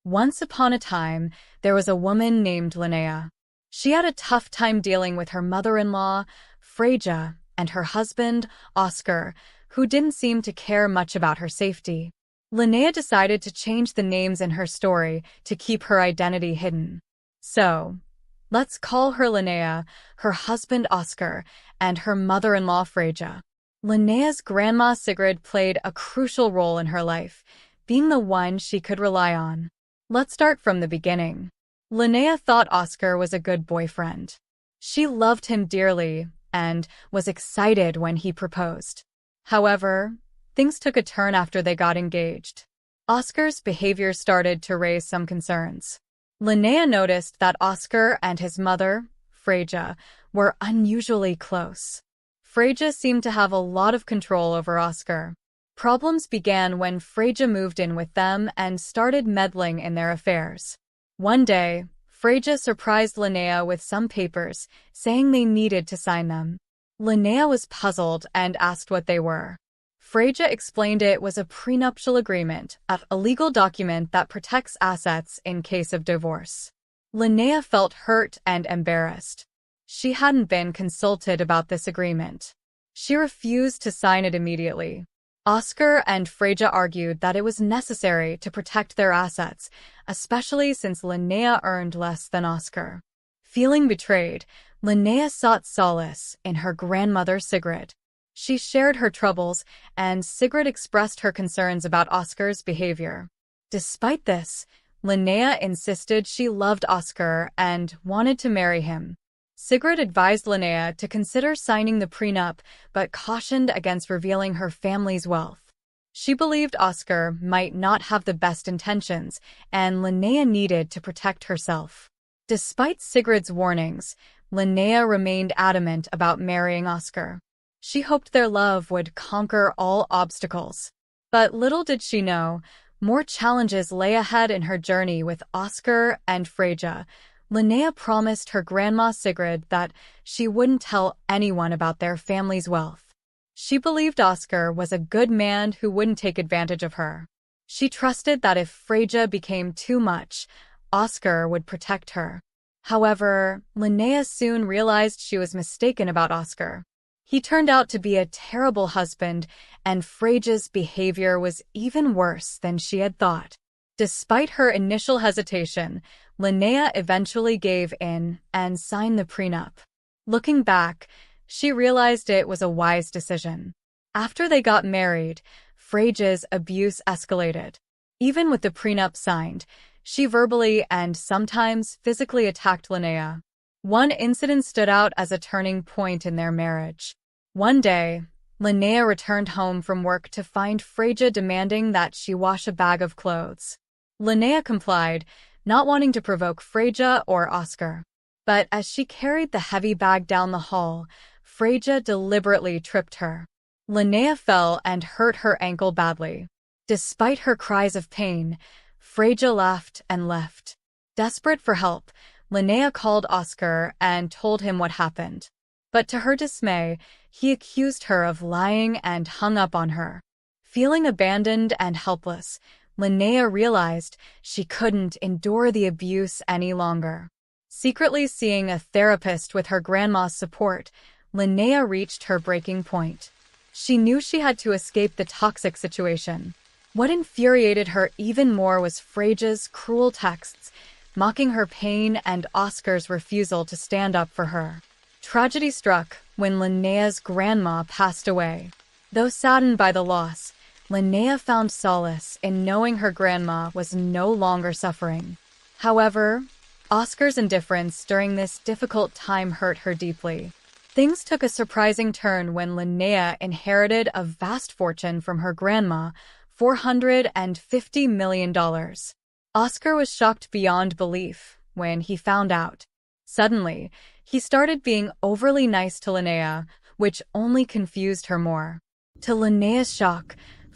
Once upon a time, there was a woman named Linnea. She had a tough time dealing with her mother-in-law, Freyja, and her husband, Oscar, who didn't seem to care much about her safety. Linnea decided to change the names in her story to keep her identity hidden. So, let's call her Linnea, her husband Oscar, and her mother-in-law Freyja. Linnea's grandma Sigrid played a crucial role in her life, being the one she could rely on. Let's start from the beginning. Linnea thought Oscar was a good boyfriend. She loved him dearly and was excited when he proposed. However, things took a turn after they got engaged. Oscar's behavior started to raise some concerns. Linnea noticed that Oscar and his mother, Freyja, were unusually close. Freyja seemed to have a lot of control over Oscar. Problems began when Freyja moved in with them and started meddling in their affairs. One day, Freyja surprised Linnea with some papers, saying they needed to sign them. Linnea was puzzled and asked what they were. Freyja explained it was a prenuptial agreement, a legal document that protects assets in case of divorce. Linnea felt hurt and embarrassed. She hadn't been consulted about this agreement. She refused to sign it immediately. Oscar and Freyja argued that it was necessary to protect their assets, especially since Linnea earned less than Oscar. Feeling betrayed, Linnea sought solace in her grandmother Sigrid. She shared her troubles, and Sigrid expressed her concerns about Oscar's behavior. Despite this, Linnea insisted she loved Oscar and wanted to marry him. Sigrid advised Linnea to consider signing the prenup, but cautioned against revealing her family's wealth. She believed Oscar might not have the best intentions, and Linnea needed to protect herself. Despite Sigrid's warnings, Linnea remained adamant about marrying Oscar. She hoped their love would conquer all obstacles. But little did she know, more challenges lay ahead in her journey with Oscar and Freyja. Linnea promised her grandma Sigrid that she wouldn't tell anyone about their family's wealth. She believed Oscar was a good man who wouldn't take advantage of her. She trusted that if Freyja became too much, Oscar would protect her. However, Linnea soon realized she was mistaken about Oscar. He turned out to be a terrible husband, and Freyja's behavior was even worse than she had thought. Despite her initial hesitation, Linnea eventually gave in and signed the prenup. Looking back, she realized it was a wise decision. After they got married, Freyja's abuse escalated. Even with the prenup signed, she verbally and sometimes physically attacked Linnea. One incident stood out as a turning point in their marriage. One day, Linnea returned home from work to find Freyja demanding that she wash a bag of clothes. Linnea complied, not wanting to provoke Freyja or Oscar. But as she carried the heavy bag down the hall, Freyja deliberately tripped her. Linnea fell and hurt her ankle badly. Despite her cries of pain, Freyja laughed and left. Desperate for help, Linnea called Oscar and told him what happened. But to her dismay, he accused her of lying and hung up on her. Feeling abandoned and helpless, Linnea realized she couldn't endure the abuse any longer. Secretly seeing a therapist with her grandma's support, Linnea reached her breaking point. She knew she had to escape the toxic situation. What infuriated her even more was Freyja's cruel texts, mocking her pain and Oscar's refusal to stand up for her. Tragedy struck when Linnea's grandma passed away. Though saddened by the loss, Linnea found solace in knowing her grandma was no longer suffering. However, Oscar's indifference during this difficult time hurt her deeply. Things took a surprising turn when Linnea inherited a vast fortune from her grandma, $450 million. Oscar was shocked beyond belief when he found out. Suddenly, he started being overly nice to Linnea, which only confused her more. To Linnea's shock,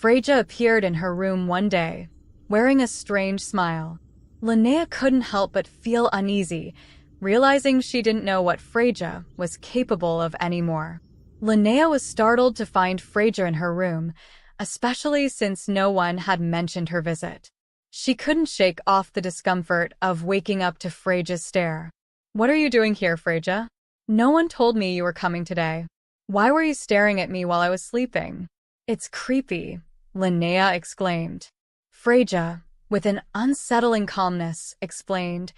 Freyja appeared in her room one day, wearing a strange smile. Linnea couldn't help but feel uneasy, realizing she didn't know what Freyja was capable of anymore. Linnea was startled to find Freyja in her room, especially since no one had mentioned her visit. She couldn't shake off the discomfort of waking up to Freja's stare. What are you doing here, Freja? No one told me you were coming today. Why were you staring at me while I was sleeping? It's creepy, Linnea exclaimed. Freja, with an unsettling calmness, explained,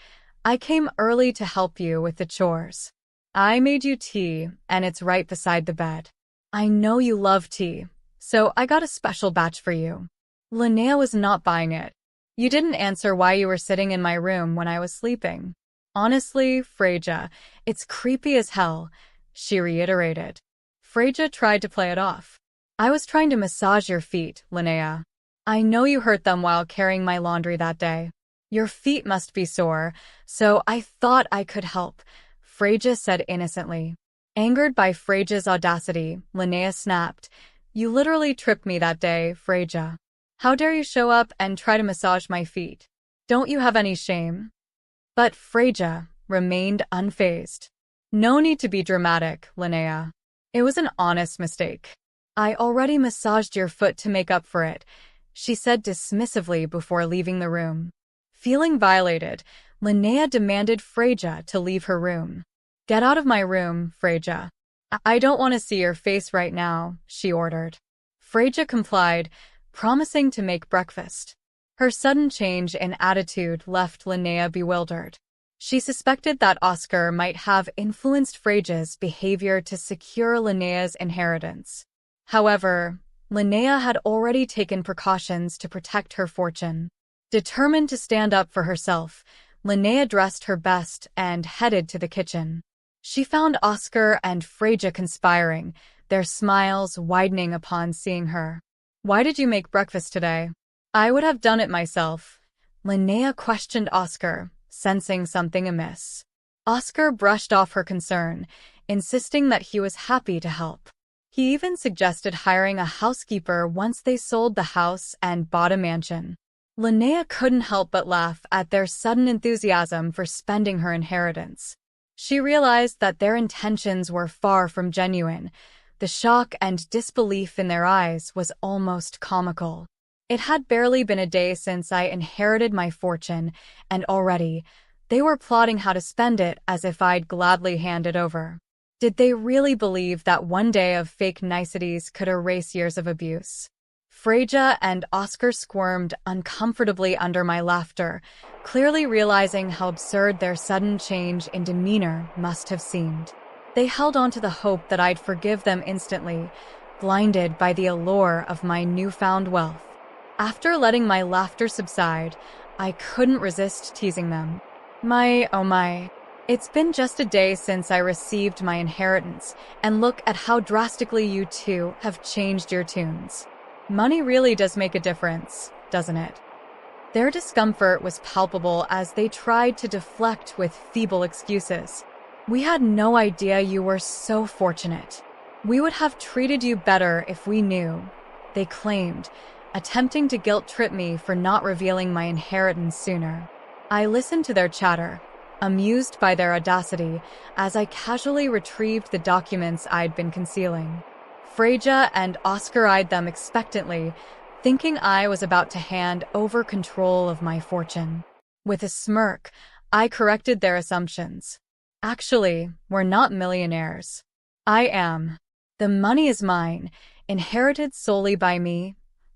I came early to help you with the chores. I made you tea, and it's right beside the bed. I know you love tea, so I got a special batch for you. Linnea was not buying it. You didn't answer why you were sitting in my room when I was sleeping. Honestly, Freja, it's creepy as hell, she reiterated. Freja tried to play it off. I was trying to massage your feet, Linnea. I know you hurt them while carrying my laundry that day. Your feet must be sore, so I thought I could help, Freja said innocently. Angered by Freja's audacity, Linnea snapped, You literally tripped me that day, Freja. How dare you show up and try to massage my feet? Don't you have any shame? But Freja remained unfazed. No need to be dramatic, Linnea. It was an honest mistake. I already massaged your foot to make up for it, she said dismissively before leaving the room. Feeling violated, Linnea demanded Freja to leave her room. Get out of my room, Freja. I don't want to see your face right now, she ordered. Freja complied, promising to make breakfast. Her sudden change in attitude left Linnea bewildered. She suspected that Oscar might have influenced Freja's behavior to secure Linnea's inheritance. However, Linnea had already taken precautions to protect her fortune. Determined to stand up for herself, Linnea dressed her best and headed to the kitchen. She found Oscar and Freja conspiring, their smiles widening upon seeing her. Why did you make breakfast today? I would have done it myself. Linnea questioned Oscar, sensing something amiss. Oscar brushed off her concern, insisting that he was happy to help. He even suggested hiring a housekeeper once they sold the house and bought a mansion. Linnea couldn't help but laugh at their sudden enthusiasm for spending her inheritance. She realized that their intentions were far from genuine. The shock and disbelief in their eyes was almost comical. It had barely been a day since I inherited my fortune, and already, they were plotting how to spend it as if I'd gladly hand it over. Did they really believe that one day of fake niceties could erase years of abuse? Freja and Oscar squirmed uncomfortably under my laughter, clearly realizing how absurd their sudden change in demeanor must have seemed. They held on to the hope that I'd forgive them instantly, blinded by the allure of my newfound wealth. After letting my laughter subside, I couldn't resist teasing them. Oh my. It's been just a day since I received my inheritance, and look at how drastically you two have changed your tunes. Money really does make a difference, doesn't it? Their discomfort was palpable as they tried to deflect with feeble excuses. We had no idea you were so fortunate. We would have treated you better if we knew, they claimed, attempting to guilt-trip me for not revealing my inheritance sooner. I listened to their chatter, amused by their audacity, as I casually retrieved the documents I'd been concealing. Freja and Oscar eyed them expectantly, thinking I was about to hand over control of my fortune. With a smirk, I corrected their assumptions. Actually, we're not millionaires. I am. The money is mine, inherited solely by me,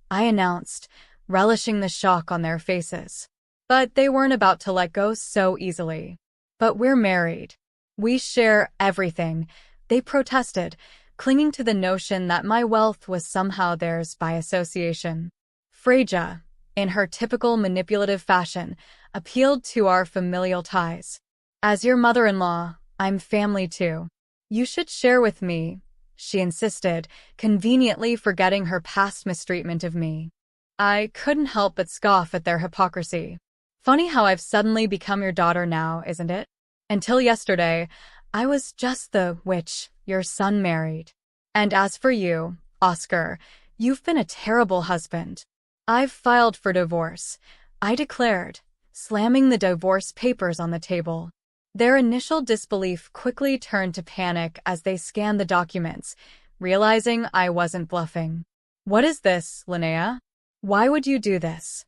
I announced, relishing the shock on their faces. But they weren't about to let go so easily. But we're married. We share everything, they protested, clinging to the notion that my wealth was somehow theirs by association. Freja, in her typical manipulative fashion, appealed to our familial ties. As your mother-in-law, I'm family too. You should share with me, she insisted, conveniently forgetting her past mistreatment of me. I couldn't help but scoff at their hypocrisy. Funny how I've suddenly become your daughter now, isn't it? Until yesterday, I was just the witch your son married. And as for you, Oscar, you've been a terrible husband. I've filed for divorce, I declared, slamming the divorce papers on the table. Their initial disbelief quickly turned to panic as they scanned the documents, realizing I wasn't bluffing. What is this, Linnea? Why would you do this?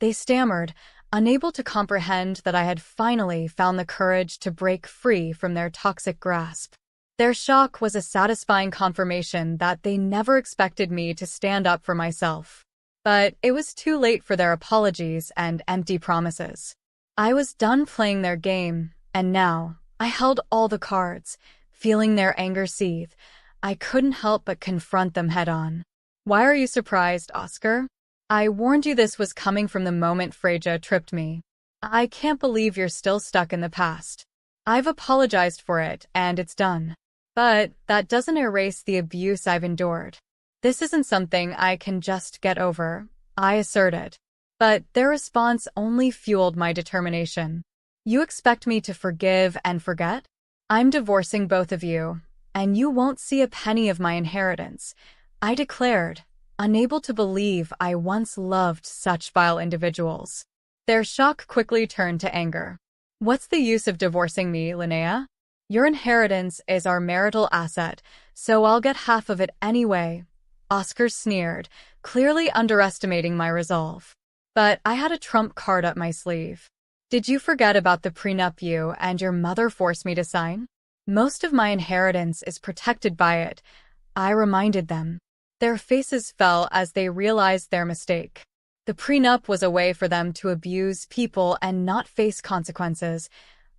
They stammered, unable to comprehend that I had finally found the courage to break free from their toxic grasp. Their shock was a satisfying confirmation that they never expected me to stand up for myself. But it was too late for their apologies and empty promises. I was done playing their game, and now I held all the cards. Feeling their anger seethe, I couldn't help but confront them head-on. "Why are you surprised, Oscar? I warned you this was coming from the moment Freyja tripped me. I can't believe you're still stuck in the past. I've apologized for it, and it's done. But that doesn't erase the abuse I've endured. This isn't something I can just get over," I asserted. But their response only fueled my determination. "You expect me to forgive and forget? I'm divorcing both of you, and you won't see a penny of my inheritance," I declared, unable to believe I once loved such vile individuals. Their shock quickly turned to anger. "What's the use of divorcing me, Linnea? Your inheritance is our marital asset, so I'll get half of it anyway," Oscar sneered, clearly underestimating my resolve. But I had a trump card up my sleeve. "Did you forget about the prenup you and your mother forced me to sign? Most of my inheritance is protected by it," I reminded them. Their faces fell as they realized their mistake. The prenup was a way for them to abuse people and not face consequences,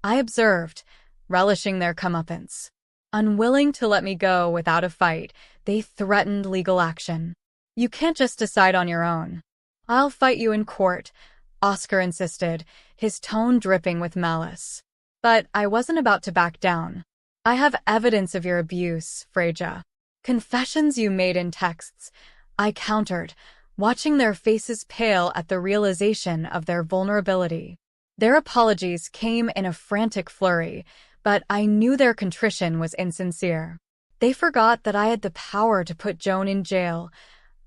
I observed, relishing their comeuppance. Unwilling to let me go without a fight, they threatened legal action. "You can't just decide on your own. I'll fight you in court," Oscar insisted, his tone dripping with malice. But I wasn't about to back down. "I have evidence of your abuse, Freyja. Confessions you made in texts," I countered, watching their faces pale at the realization of their vulnerability. Their apologies came in a frantic flurry, but I knew their contrition was insincere. They forgot that I had the power to put Joan in jail,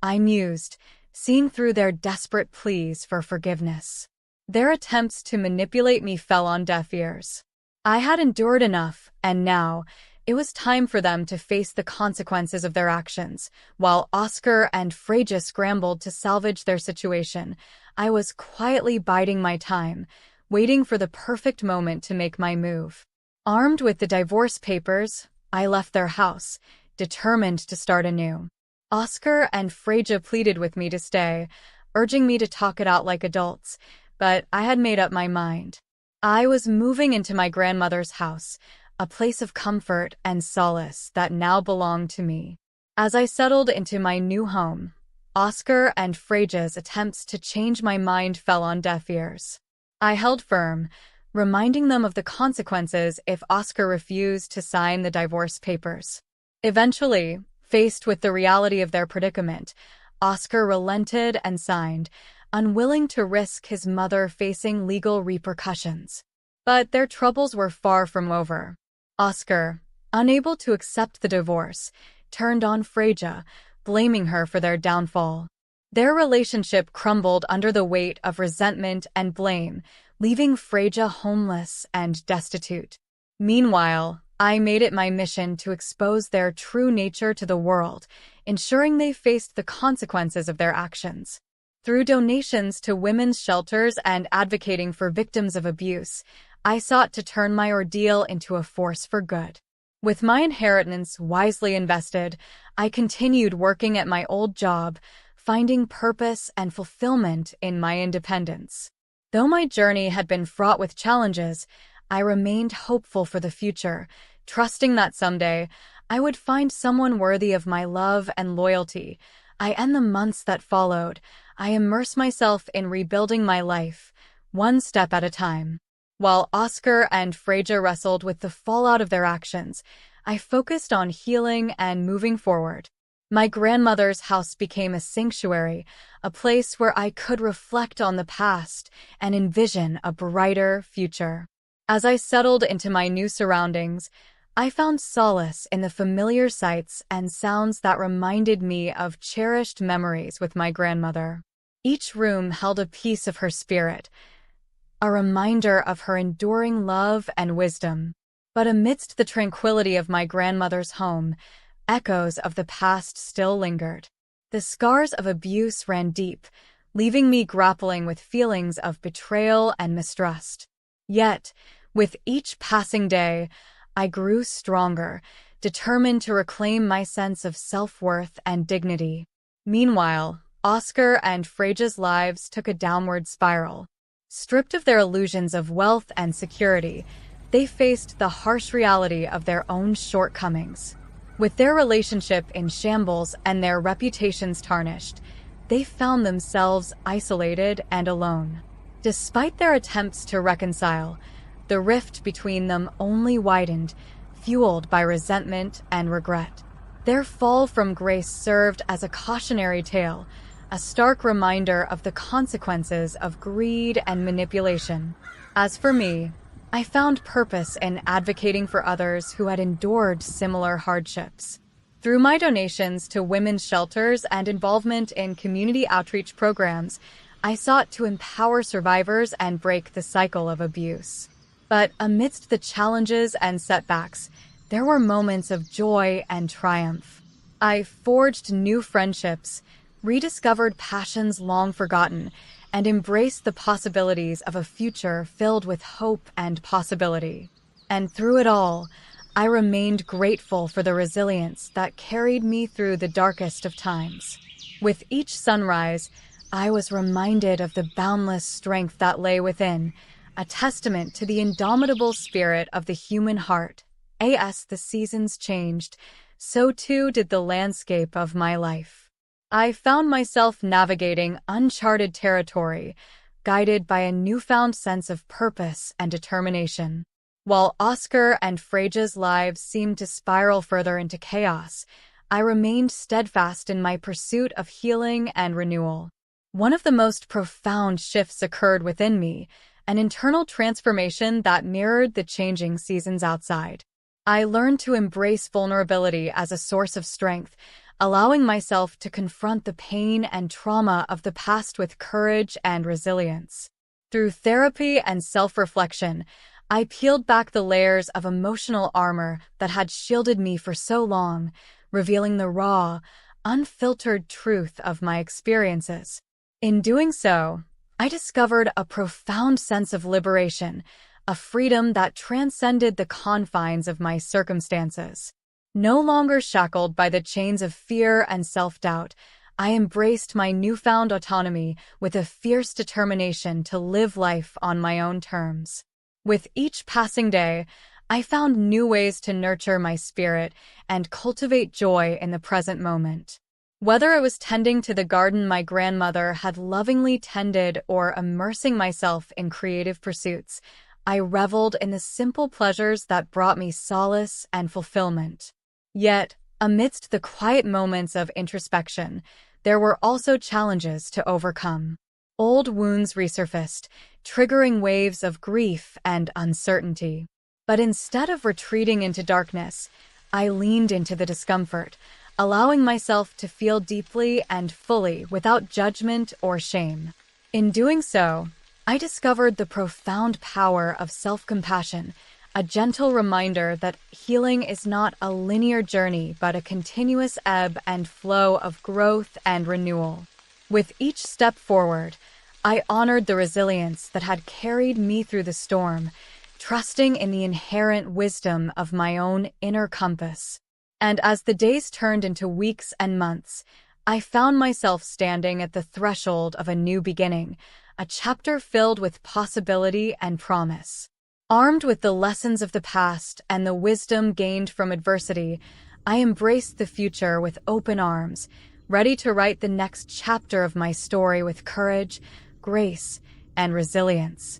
I mused, seeing through their desperate pleas for forgiveness. Their attempts to manipulate me fell on deaf ears. I had endured enough, and now it was time for them to face the consequences of their actions. While Oscar and Freyja scrambled to salvage their situation, I was quietly biding my time, waiting for the perfect moment to make my move. Armed with the divorce papers, I left their house, determined to start anew. Oscar and Freyja pleaded with me to stay, urging me to talk it out like adults, but I had made up my mind. I was moving into my grandmother's house, a place of comfort and solace that now belonged to me. As I settled into my new home, Oscar and Freyja's attempts to change my mind fell on deaf ears. I held firm, reminding them of the consequences if Oscar refused to sign the divorce papers. Eventually, faced with the reality of their predicament, Oscar relented and signed, unwilling to risk his mother facing legal repercussions. But their troubles were far from over. Oscar, unable to accept the divorce, turned on Freyja, blaming her for their downfall. Their relationship crumbled under the weight of resentment and blame, leaving Freyja homeless and destitute. Meanwhile, I made it my mission to expose their true nature to the world, ensuring they faced the consequences of their actions. Through donations to women's shelters and advocating for victims of abuse, I sought to turn my ordeal into a force for good. With my inheritance wisely invested, I continued working at my old job, finding purpose and fulfillment in my independence. Though my journey had been fraught with challenges, I remained hopeful for the future, trusting that someday I would find someone worthy of my love and loyalty. In the months that followed, I immersed myself in rebuilding my life, one step at a time. While Oscar and Freyja wrestled with the fallout of their actions, I focused on healing and moving forward. My grandmother's house became a sanctuary, a place where I could reflect on the past and envision a brighter future. As I settled into my new surroundings, I found solace in the familiar sights and sounds that reminded me of cherished memories with my grandmother. Each room held a piece of her spirit, a reminder of her enduring love and wisdom. But amidst the tranquility of my grandmother's home, echoes of the past still lingered. The scars of abuse ran deep, leaving me grappling with feelings of betrayal and mistrust. Yet, with each passing day, I grew stronger, determined to reclaim my sense of self-worth and dignity. Meanwhile, Oscar and Freja's lives took a downward spiral. Stripped of their illusions of wealth and security, they faced the harsh reality of their own shortcomings. With their relationship in shambles and their reputations tarnished, they found themselves isolated and alone. Despite their attempts to reconcile, the rift between them only widened, fueled by resentment and regret. Their fall from grace served as a cautionary tale, a stark reminder of the consequences of greed and manipulation. As for me, I found purpose in advocating for others who had endured similar hardships. Through my donations to women's shelters and involvement in community outreach programs, I sought to empower survivors and break the cycle of abuse. But amidst the challenges and setbacks, there were moments of joy and triumph. I forged new friendships, rediscovered passions long forgotten, and embraced the possibilities of a future filled with hope and possibility. And through it all, I remained grateful for the resilience that carried me through the darkest of times. With each sunrise, I was reminded of the boundless strength that lay within, a testament to the indomitable spirit of the human heart. As the seasons changed, so too did the landscape of my life. I found myself navigating uncharted territory, guided by a newfound sense of purpose and determination. While Oscar and Freja's lives seemed to spiral further into chaos, I remained steadfast in my pursuit of healing and renewal. One of the most profound shifts occurred within me, an internal transformation that mirrored the changing seasons outside. I learned to embrace vulnerability as a source of strength, allowing myself to confront the pain and trauma of the past with courage and resilience. Through therapy and self-reflection, I peeled back the layers of emotional armor that had shielded me for so long, revealing the raw, unfiltered truth of my experiences. In doing so, I discovered a profound sense of liberation, a freedom that transcended the confines of my circumstances. No longer shackled by the chains of fear and self-doubt, I embraced my newfound autonomy with a fierce determination to live life on my own terms. With each passing day, I found new ways to nurture my spirit and cultivate joy in the present moment. Whether it was tending to the garden my grandmother had lovingly tended or immersing myself in creative pursuits, I reveled in the simple pleasures that brought me solace and fulfillment. Yet, amidst the quiet moments of introspection, there were also challenges to overcome. Old wounds resurfaced, triggering waves of grief and uncertainty. But instead of retreating into darkness, I leaned into the discomfort, allowing myself to feel deeply and fully without judgment or shame. In doing so, I discovered the profound power of self-compassion, a gentle reminder that healing is not a linear journey but a continuous ebb and flow of growth and renewal. With each step forward, I honored the resilience that had carried me through the storm, trusting in the inherent wisdom of my own inner compass. And as the days turned into weeks and months, I found myself standing at the threshold of a new beginning, a chapter filled with possibility and promise. Armed with the lessons of the past and the wisdom gained from adversity, I embraced the future with open arms, ready to write the next chapter of my story with courage, grace, and resilience.